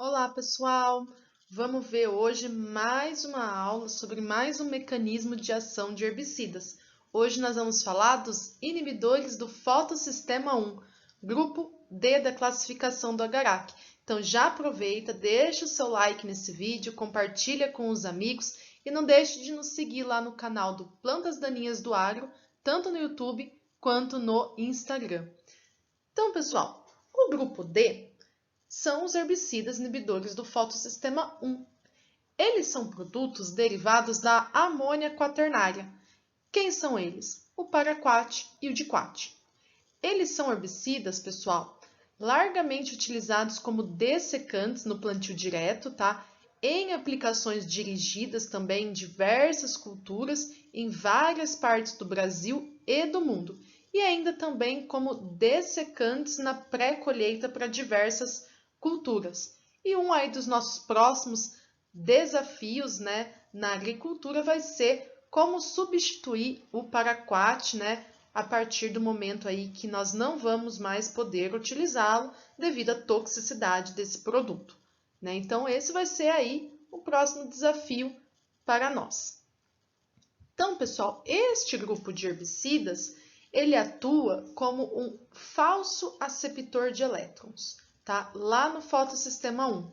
Olá, pessoal! Vamos ver hoje mais uma aula sobre mais um mecanismo de ação de herbicidas. Hoje nós vamos falar dos inibidores do fotossistema 1, grupo D da classificação do Agarac. Então já aproveita, deixa o seu like nesse vídeo, compartilha com os amigos e não deixe de nos seguir lá no canal do Plantas Daninhas do Agro, tanto no YouTube quanto no Instagram. Então, pessoal, o grupo D são os herbicidas inibidores do fotossistema 1. Eles são produtos derivados da amônia quaternária. Quem são eles? O paraquat e o diquat. Eles são herbicidas, pessoal, largamente utilizados como dessecantes no plantio direto, tá? Em aplicações dirigidas também em diversas culturas em várias partes do Brasil e do mundo. E ainda também como dessecantes na pré-colheita para diversas culturas. E um aí dos nossos próximos desafios, né, na agricultura vai ser como substituir o paraquat, né, a partir do momento aí que nós não vamos mais poder utilizá-lo devido à toxicidade desse produto, né? Então esse vai ser aí o próximo desafio para nós. Então, pessoal, este grupo de herbicidas, ele atua como um falso aceptor de elétrons, tá? Lá no fotossistema 1.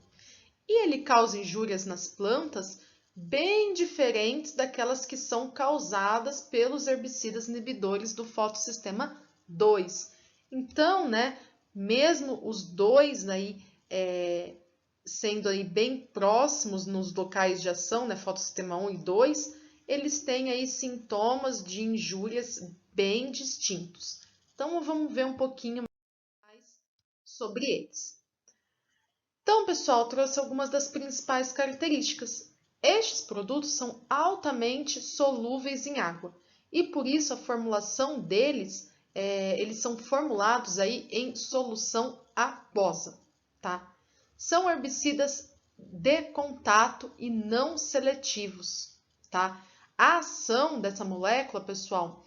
E ele causa injúrias nas plantas bem diferentes daquelas que são causadas pelos herbicidas inibidores do fotossistema 2. Então, né, mesmo os dois aí sendo aí bem próximos nos locais de ação, né, fotossistema 1 e 2, eles têm aí sintomas de injúrias bem distintos. Então, vamos ver um pouquinho mais sobre eles. Então, pessoal, trouxe algumas das principais características. Estes produtos são altamente solúveis em água e por isso a formulação deles, eles são formulados aí em solução aquosa, tá? São herbicidas de contato e não seletivos, tá? A ação dessa molécula, pessoal,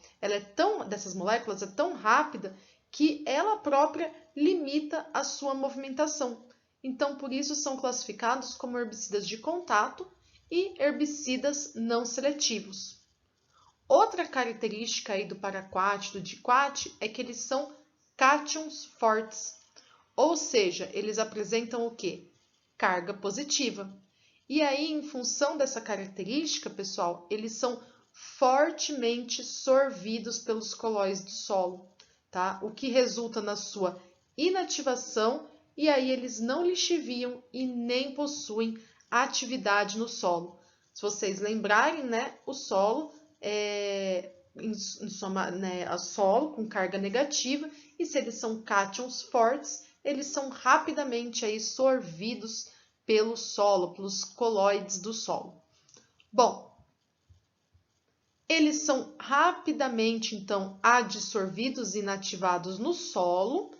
dessas moléculas é tão rápida que ela própria limita a sua movimentação. Então, por isso, são classificados como herbicidas de contato e herbicidas não seletivos. Outra característica aí do paraquat e do diquat é que eles são cátions fortes, ou seja, eles apresentam o quê? Carga positiva. E aí, em função dessa característica, pessoal, eles são fortemente sorvidos pelos colóides do solo, tá? O que resulta na sua inativação e aí eles não lixiviam e nem possuem atividade no solo. Se vocês lembrarem, né, o solo né, solo com carga negativa, e se eles são cátions fortes, eles são rapidamente aí sorvidos pelo solo, pelos colóides do solo. Bom, eles são rapidamente, então, adsorvidos e inativados no solo,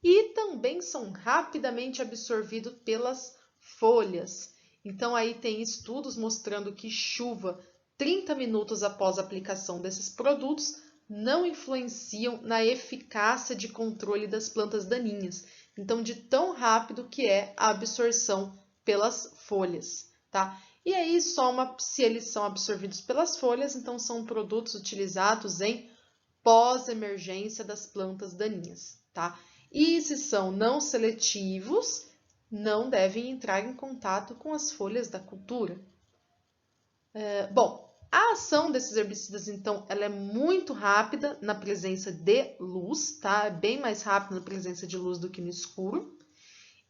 e também são rapidamente absorvidos pelas folhas. Então, aí tem estudos mostrando que chuva 30 minutos após a aplicação desses produtos não influenciam na eficácia de controle das plantas daninhas. Então, de tão rápido que é a absorção pelas folhas, tá? E aí, se eles são absorvidos pelas folhas, então são produtos utilizados em pós-emergência das plantas daninhas, tá? E se são não seletivos, não devem entrar em contato com as folhas da cultura. Bom, a ação desses herbicidas, então, ela é muito rápida na presença de luz, tá? É bem mais rápida na presença de luz do que no escuro.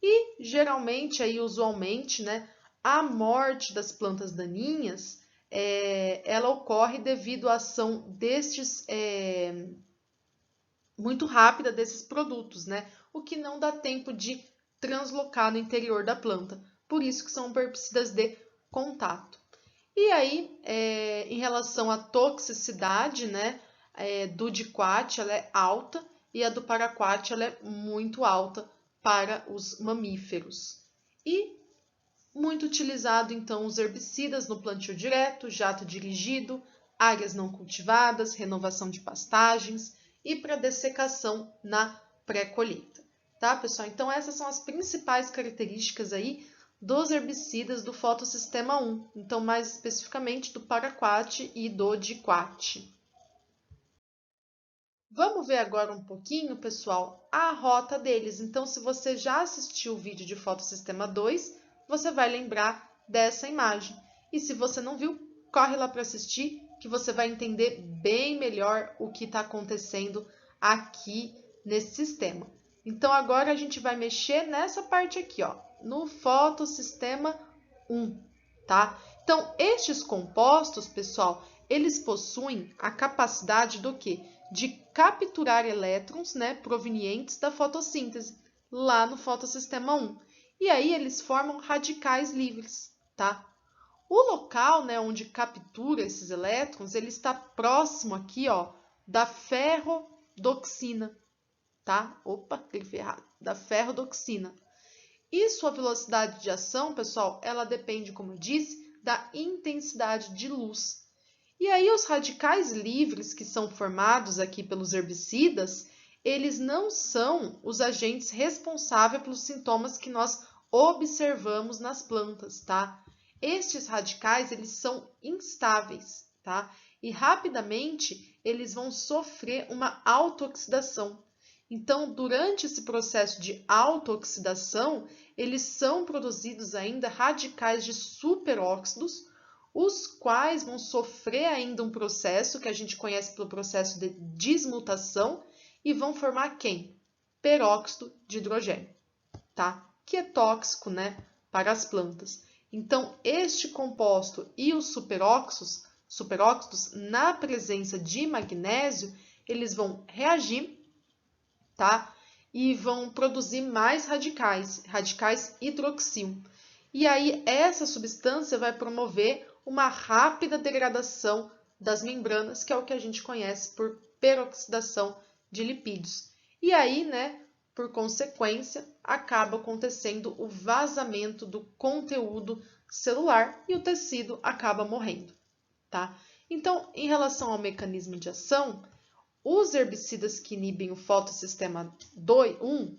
E, geralmente, aí, usualmente, né, a morte das plantas daninhas, ela ocorre devido à ação muito rápida desses produtos, né? O que não dá tempo de translocar no interior da planta. Por isso que são herbicidas de contato. E aí, em relação à toxicidade, né, do diquat, ela é alta e a do paraquat ela é muito alta para os mamíferos. E muito utilizado, então, os herbicidas no plantio direto, jato dirigido, áreas não cultivadas, renovação de pastagens e para dessecação na pré-colheita. tá, pessoal? Então, essas são as principais características aí dos herbicidas do fotossistema 1. Então, mais especificamente do paraquat e do diquat. Vamos ver agora um pouquinho, pessoal, a rota deles. Então, se você já assistiu o vídeo de fotossistema 2, você vai lembrar dessa imagem. E se você não viu, corre lá para assistir, que você vai entender bem melhor o que está acontecendo aqui nesse sistema. Então, agora a gente vai mexer nessa parte aqui, ó, no fotossistema 1, tá? Então, estes compostos, pessoal, eles possuem a capacidade do quê? De capturar elétrons, né, provenientes da fotossíntese, lá no fotossistema 1. E aí eles formam radicais livres, tá? O local, né, onde captura esses elétrons, ele está próximo aqui, ó, da ferrodoxina, tá? Opa, cliquei errado. Da ferrodoxina. E sua velocidade de ação, pessoal, ela depende, como eu disse, da intensidade de luz. E aí os radicais livres que são formados aqui pelos herbicidas, eles não são os agentes responsáveis pelos sintomas que nós observamos nas plantas, tá? Estes radicais, eles são instáveis, tá? E rapidamente eles vão sofrer uma autooxidação. Então, durante esse processo de autooxidação, eles são produzidos ainda radicais de superóxidos, os quais vão sofrer ainda um processo que a gente conhece pelo processo de desmutação e vão formar quem? Peróxido de hidrogênio, tá? Que é tóxico, né, para as plantas. Então, este composto e os superóxidos, na presença de magnésio, eles vão reagir, tá? E vão produzir mais radicais hidroxil. E aí, essa substância vai promover uma rápida degradação das membranas, que é o que a gente conhece por peroxidação de lipídios. E aí, né, por consequência, acaba acontecendo o vazamento do conteúdo celular e o tecido acaba morrendo, tá? Então, em relação ao mecanismo de ação, os herbicidas que inibem o fotossistema 1,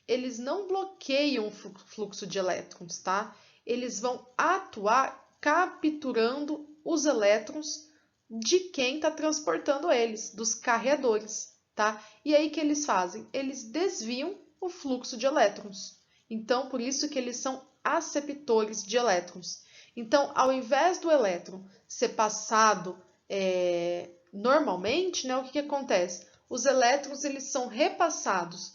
eles não bloqueiam o fluxo de elétrons, tá? Eles vão atuar capturando os elétrons de quem está transportando eles, dos carreadores, tá? E aí que eles fazem? Eles desviam o fluxo de elétrons. Então, por isso que eles são aceptores de elétrons. Então, ao invés do elétron ser passado normalmente, né, o que acontece? Os elétrons eles são repassados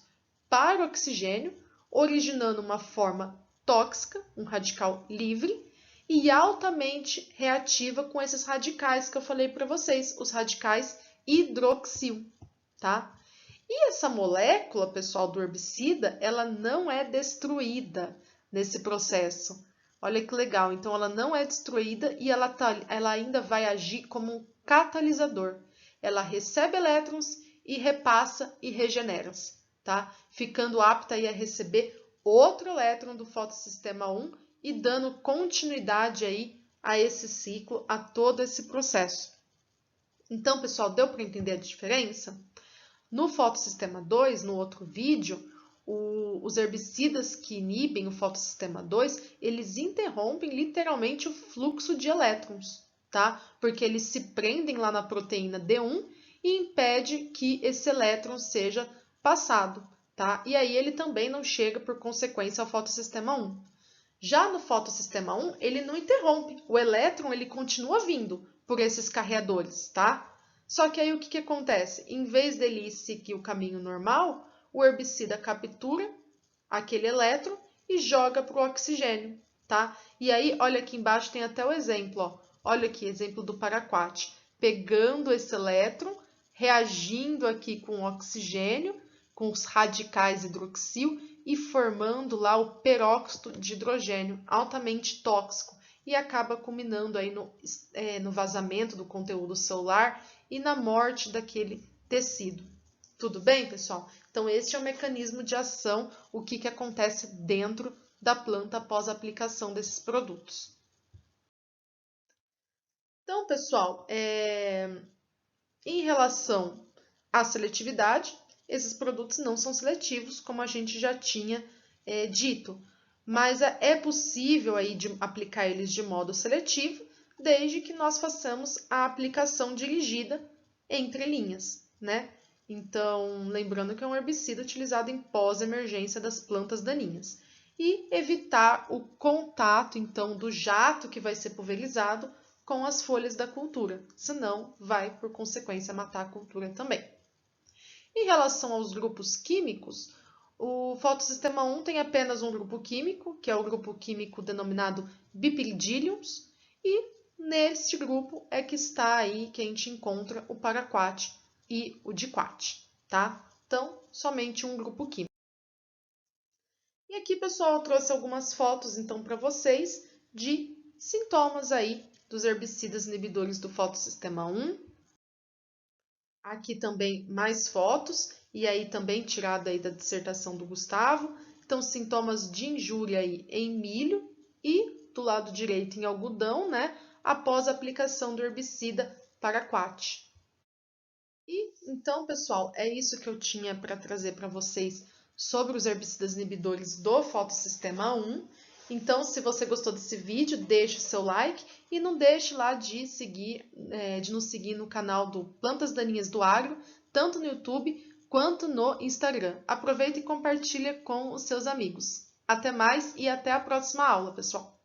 para o oxigênio, originando uma forma tóxica, um radical livre, e altamente reativa com esses radicais que eu falei para vocês, os radicais hidroxil, tá? E essa molécula, pessoal, do herbicida, ela não é destruída nesse processo. Olha que legal, então ela não é destruída e ela ainda vai agir como um catalisador. Ela recebe elétrons e repassa e regenera-se, tá? Ficando apta aí a receber outro elétron do fotossistema 1 e dando continuidade aí a esse ciclo, a todo esse processo. Então, pessoal, deu para entender a diferença? No fotossistema 2, no outro vídeo, os herbicidas que inibem o fotossistema 2, eles interrompem literalmente o fluxo de elétrons, tá? Porque eles se prendem lá na proteína D1 e impede que esse elétron seja passado, tá? E aí ele também não chega por consequência ao fotossistema 1. Já no fotossistema 1, ele não interrompe, o elétron ele continua vindo por esses carreadores, tá? Só que aí o que acontece? Em vez dele seguir o caminho normal, o herbicida captura aquele elétron e joga para o oxigênio, tá? E aí, olha aqui embaixo tem até o exemplo, ó. Olha aqui, exemplo do paraquat. Pegando esse elétron, reagindo aqui com o oxigênio, com os radicais hidroxil e formando lá o peróxido de hidrogênio, altamente tóxico, e acaba culminando aí no vazamento do conteúdo celular e na morte daquele tecido. Tudo bem, pessoal? Então, este é o mecanismo de ação, o que acontece dentro da planta após a aplicação desses produtos. Então, pessoal, em relação à seletividade, esses produtos não são seletivos, como a gente já tinha dito. Mas é possível aí aplicar eles de modo seletivo, desde que nós façamos a aplicação dirigida entre linhas, né? Então, lembrando que é um herbicida utilizado em pós-emergência das plantas daninhas. E evitar o contato, então, do jato que vai ser pulverizado com as folhas da cultura, senão vai, por consequência, matar a cultura também. Em relação aos grupos químicos, o fotossistema 1 tem apenas um grupo químico, que é o grupo químico denominado Bipridiliums, e neste grupo é que está aí que a gente encontra o paraquat e o diquat, tá? Então, somente um grupo químico. E aqui, pessoal, eu trouxe algumas fotos, então, para vocês de sintomas aí dos herbicidas inibidores do fotossistema 1. Aqui também mais fotos, e aí também tirada aí da dissertação do Gustavo. Então, sintomas de injúria aí em milho e do lado direito em algodão, né? Após a aplicação do herbicida paraquat. E então, pessoal, é isso que eu tinha para trazer para vocês sobre os herbicidas inibidores do fotossistema 1. Então, se você gostou desse vídeo, deixe o seu like e não deixe lá de nos seguir no canal do Plantas Daninhas do Agro, tanto no YouTube quanto no Instagram. Aproveita e compartilha com os seus amigos. Até mais e até a próxima aula, pessoal!